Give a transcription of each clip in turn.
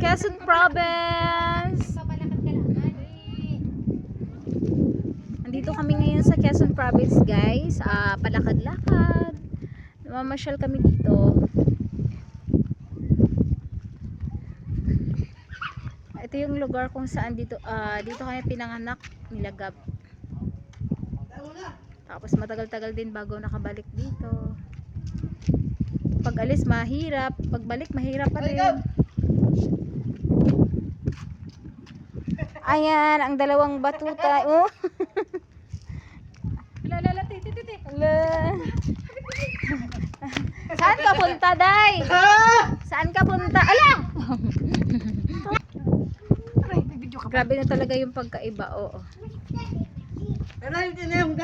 Quezon Province. Andito kami ngayon sa Quezon Province, guys. Palakad-lakad. Namamasyal kami dito. Ito yung lugar kung saan dito kami pinanganak, Nilagab. Tapos matagal-tagal din bago nakabalik dito. Pag alis mahirap, pagbalik mahirap pa rin. Ayan, ang dalawang batuta. Oh. Lala, titi. Saan ka punta, Day? Saan ka punta? Ala! Grabe na talaga yung pagkaiba, oo. Grabe na yung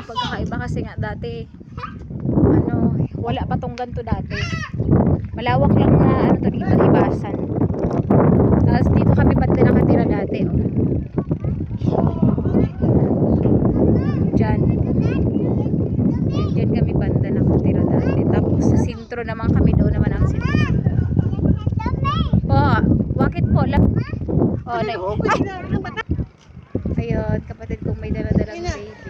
pagkakaiba kasi nga dati wala pa tong ganito dati. Malawak lang na to dito, ibasan. Tapos dito kami banda nakatira dati, oh. Diyan kami banda nakatira dati. Tapos sa sentro naman kami, doon naman ang sentro. Po, bakit po? Oh, ayun, kapatid kong may dala-dalang baby.